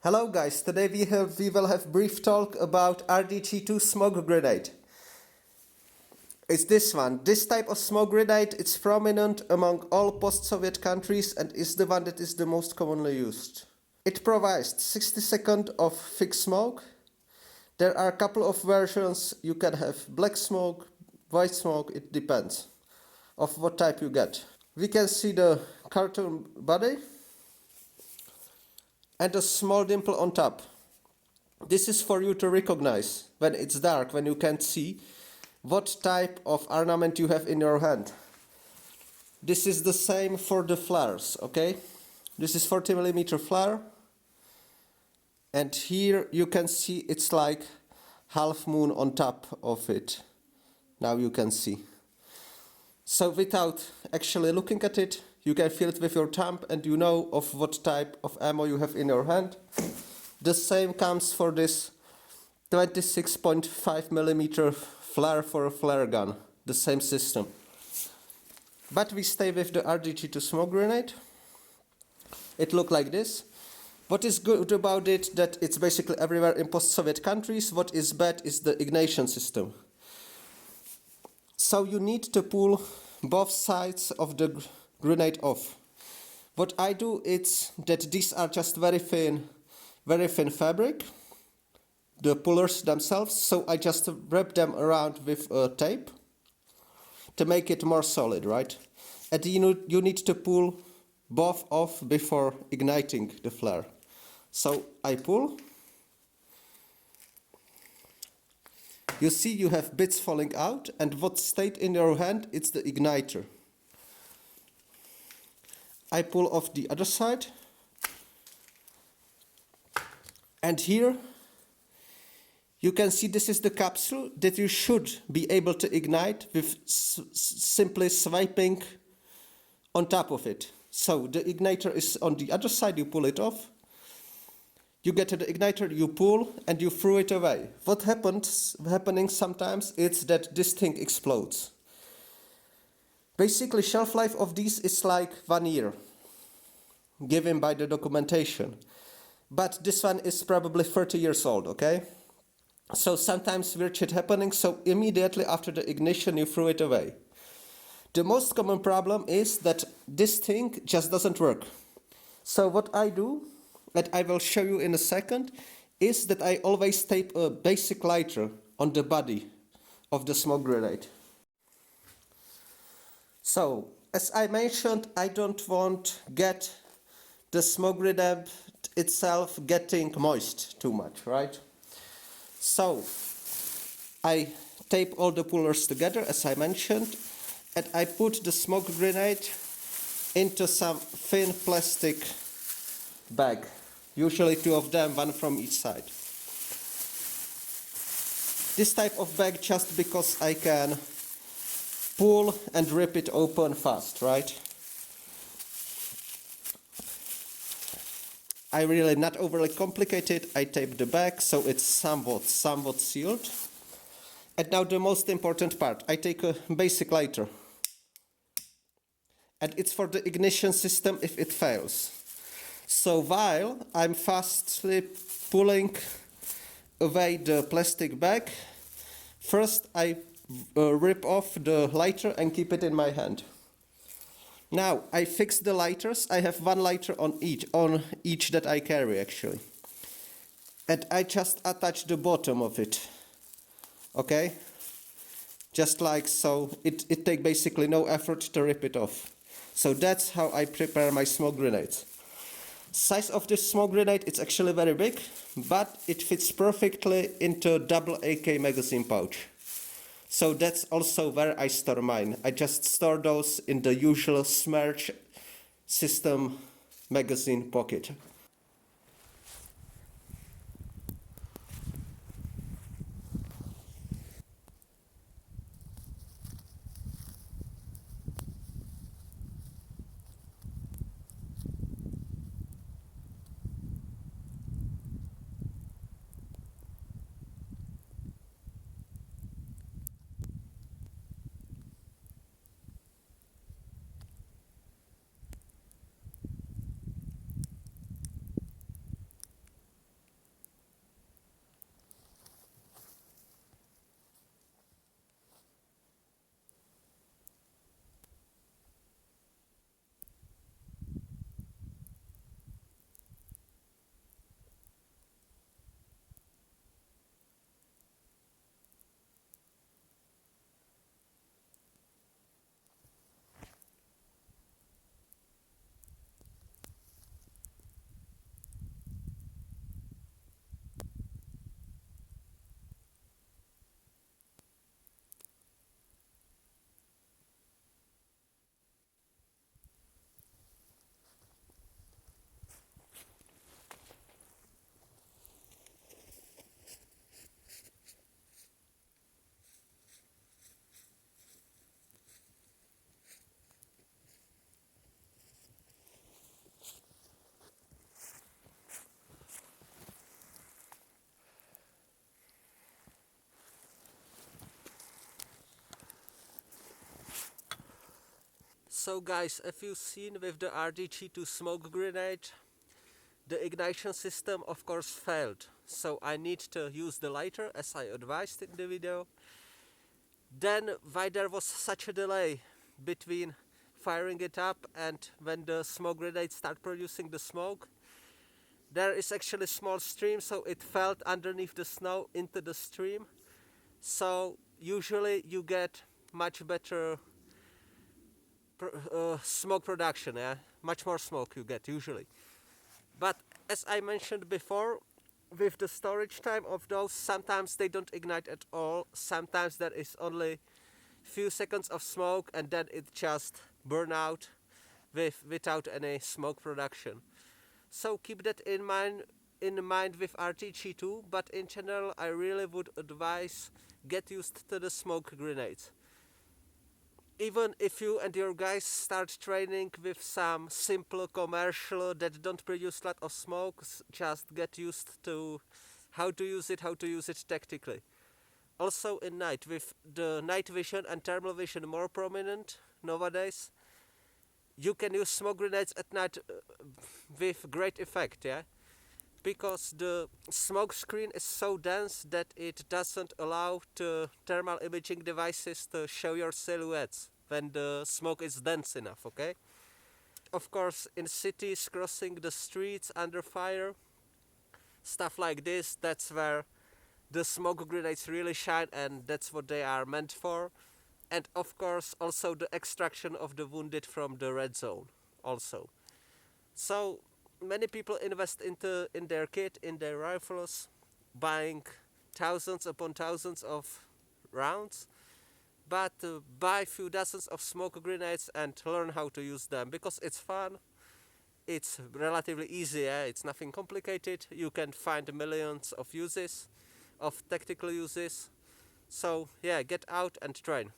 Hello guys, today we will have brief talk about RDG2 smoke grenade. It's this one. This type of smoke grenade is prominent among all post-Soviet countries and is the one that is the most commonly used. It provides 60 seconds of thick smoke. There are a couple of versions. You can have black smoke, white smoke, it depends of what type you get. We can see the cartoon body and a small dimple on top. This is for you to recognize when it's dark, when you can't see, what type of ornament you have in your hand. This is the same for the flares, okay? This is 40mm flare. And here you can see it's like half moon on top of it. Now you can see. So without actually looking at it, you can feel it with your thumb and you know of what type of ammo you have in your hand. The same comes for this 26.5mm flare for a flare gun. The same system. But we stay with the RDG2 smoke grenade. It looks like this. What is good about it that it's basically everywhere in post-Soviet countries. What is bad is the ignition system. So you need to pull both sides of the grenade off. What I do is that these are just very thin fabric, the pullers themselves, so I just wrap them around with tape to make it more solid, right? And you need to pull both off before igniting the flare. So I pull. You see you have bits falling out, and what stayed in your hand, it's the igniter. I pull off the other side. And here you can see this is the capsule that you should be able to ignite with simply swiping on top of it. So the igniter is on the other side, you pull it off. You get to the igniter, you pull, and you throw it away. What happening sometimes is that this thing explodes. Basically, shelf life of these is like 1 year, given by the documentation. But this one is probably 30 years old, okay? So sometimes weird shit happening, so immediately after the ignition you throw it away. The most common problem is that this thing just doesn't work. So what I do, that I will show you in a second, is that I always tape a basic lighter on the body of the smoke grenade. So, as I mentioned, I don't want get the smoke grenade itself getting moist too much, right? So, I tape all the pullers together, as I mentioned, and I put the smoke grenade into some thin plastic bag. Usually 2 of them, 1 from each side. This type of bag just because I can pull and rip it open fast, right? I really not overly complicated. I tape the bag so it's somewhat sealed. And now the most important part. I take a basic lighter. And it's for the ignition system if it fails. So while I'm fastly pulling away the plastic bag, first I rip off the lighter and keep it in my hand. Now I fix the lighters. I have 1 lighter on each that I carry actually. And I just attach the bottom of it. Okay? Just like so. It takes basically no effort to rip it off. So that's how I prepare my smoke grenades. Size of this smoke grenade, it's actually very big, but it fits perfectly into double AK magazine pouch. So that's also where I store mine. I just store those in the usual Smerch system magazine pocket. So guys, if you've seen with the RDG2 smoke grenade, the ignition system of course failed. So I need to use the lighter as I advised in the video. Then why there was such a delay between firing it up and when the smoke grenade start producing the smoke? There is actually a small stream, so it fell underneath the snow into the stream. So usually you get much better smoke production, yeah? Much more smoke you get usually. But as I mentioned before, with the storage time of those, sometimes they don't ignite at all. Sometimes there is only few seconds of smoke and then it just burn out without any smoke production. So keep that in mind with RTG2, but in general I really would advise get used to the smoke grenades. Even if you and your guys start training with some simple commercial that don't produce a lot of smoke, just get used to how to use it tactically. Also in night, with the night vision and thermal vision more prominent nowadays, you can use smoke grenades at night with great effect, yeah? Because the smoke screen is so dense that it doesn't allow the thermal imaging devices to show your silhouettes when the smoke is dense enough, okay? Of course, in cities, crossing the streets under fire, stuff like this, that's where the smoke grenades really shine and that's what they are meant for. And of course also the extraction of the wounded from the red zone also. So many people invest in their kit, in their rifles, buying thousands upon thousands of rounds, but buy few dozens of smoke grenades and learn how to use them because it's fun. It's relatively easy, it's nothing complicated. You can find millions of uses, of tactical uses. So yeah, get out and train.